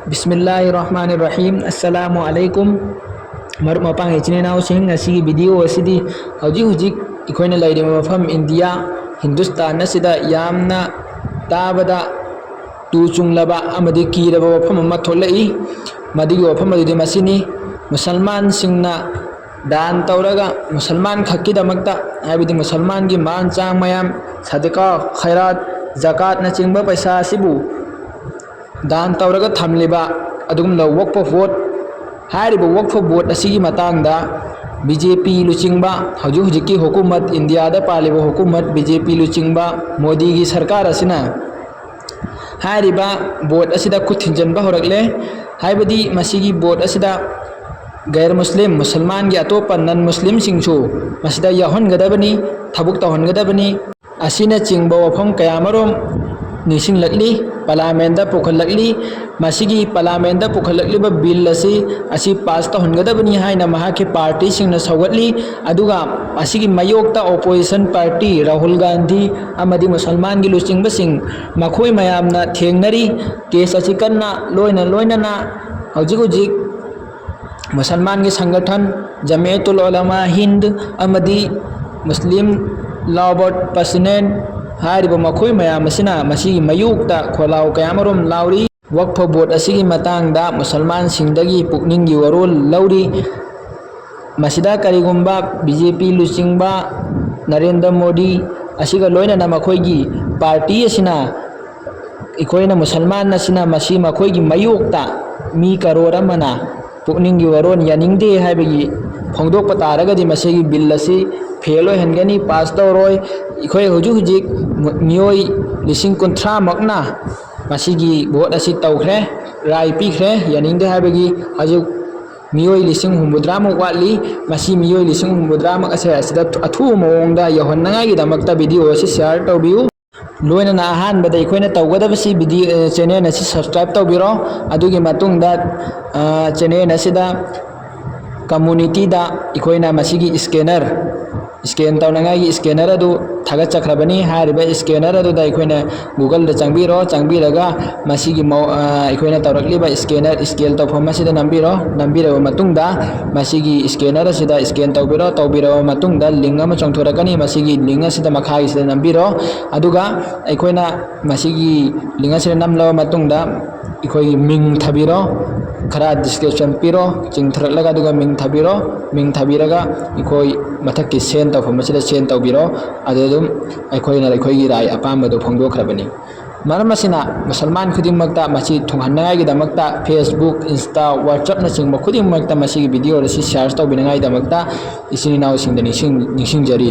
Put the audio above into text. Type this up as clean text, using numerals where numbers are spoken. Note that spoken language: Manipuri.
बिस्मिल्लाहिर्रहमानिर्रहीम अस्सलामु अलैकुम मरुप मपांग इचिने नाउसिंग असिगी वीडियो असिदी हौजिक इखोइना लैरिबा मफम इंडिया हिंदुस्तान असिदा यामना ताबदा तू चुंगलबा अमदि कीरबा मफम अमा थोलई मदिगी मफम अदुदि मसिनी मुसलमान सिंगना दान तौरगा मुसलमान खक्कीदमक्ता हाइबदि मुसलमान की मान चांग मयाम सदका खैरात जकात न चिंगबा पैसा असिबु दान तौरगा थमलिबा अदुगुमला वक्फ वोट हारिबा वक्फ वोट असिगी मतांगदा बीजेपी लुचिंगबा हुजिकी हुकूमत इंडिया दा पालिबा हुकूमत बीजेपी लुचिंगबा मोदी की सरकार असिना हारिबा वोट असिदा खुथिंजनबा होरकले हाइबदि मसिगी वोट असिदा गैर मुस्लिम मुसलमान की अतोप नन मुस्लिम सिंगसु मसिदा याहनगदबनी थबुक तहनगदबनी असिना चिंगबा वफम कयामरोम निसिंगलकली पार्लियामेंट पुखलकली मसिगी पार्लियामेंट पुखलकलिबा बिल असी पास तहनगदबनी हाइना महाके पार्टी सिंगना सौगतली अदुगा असिगी मयोक्ता ओपोजिशन पार्टी राहुल गांधी अमदी मुसलमान की लुचिंगबा सिंग मखोय मयामना थेंगनरी केस असी कन्ना लोइना हुजिक मुसलमान की संगठन जमीयतुल उलमा हिंद अमदी मुस्लिम लॉ बोर्ड प्रेसिडेंट हारिबा मखोय मयाम असिना मसिगी मयुक्ता खोलाव कयामरोम लाउरी वक्फ बोर्ड असिगी मतांगदा मुसलमान सिंगदगी पुकनिंगी वरोल लौरी मसिदा करिगुंबा बीजेपी लुचिंगबा नरेंद्र मोदी असिगा लोइना मखोयगी पार्टी असिना इखोयना मुसलमान असिना मसी मखोयगी मयुक्ता मी करोड़ अमना पुकनिंगी वरोन यानिंगदे हाइबगी फोंदोक तारगदी मसिगी बिल असी फेल होहनगनी पास तौरोय इखोय हुजिक मियोय लिसिंग कुंथ्रा मकना मसिगी वोट असी तौख्रे राय पीख्रे यानिंगदे हाइबगी हजु मियोय लिसिंग हुमुद्रामक वाटली मसी मियोय लिसिंग हुमुद्रामक असे असिदा अथु मोंगदा यहननागाईगिदमक्ता वीडियो असी शेयर तौबियु लोइना अहानबदा इखोयना तौगदबसी वीडियो चैनल असी सब्सक्राइब तौबिरो अदुगी मतुंगदा चैनल असिदा कम्युनिटी दा इखोयना मसिगी स्कैन तौनंगाई स्कैनर अदु थागत चक्रबनी हारिबा स्कैनर अदु दा इखोयना गूगल दा चंगबिरगा मसिगी इखोयना तौरकलिबा स्कैनर स्केल तौफम मसिदा नंबिरबा मतुंगदा मसिगी स्कैनर असिदा स्कैन तौबिरबा मतुंगदा लिंक अमा चोंथोरकनी मसिगी लिंक असिदा मखागी सिदा नंबिरो अदुगा इखोयना मसिगी लिंक असिदा नमलबा मतुंगदा इखोई मिंग थबिरो खरा डिस्क्रिप्शन पिरो चिंथरलगा अदुगा मिंग थबिरगा इखोई मथक्की सेन तौफम मसिदा सेन तौबिरो अदुदुम इखोई राय अपामबदो फोंदोखरबनी मरम असिना मुसलमान खुदिमक्ता मसी थुंगहननागाईगिदमक्ता फेसबुक इंस्टा व्हाट्सएप न चिंगबा खुदिमक्ता मसिगी वीडियो असी शेयर तौबिनगाईगिदमक्ता इसिनि नावसिंगदा निसिंजरी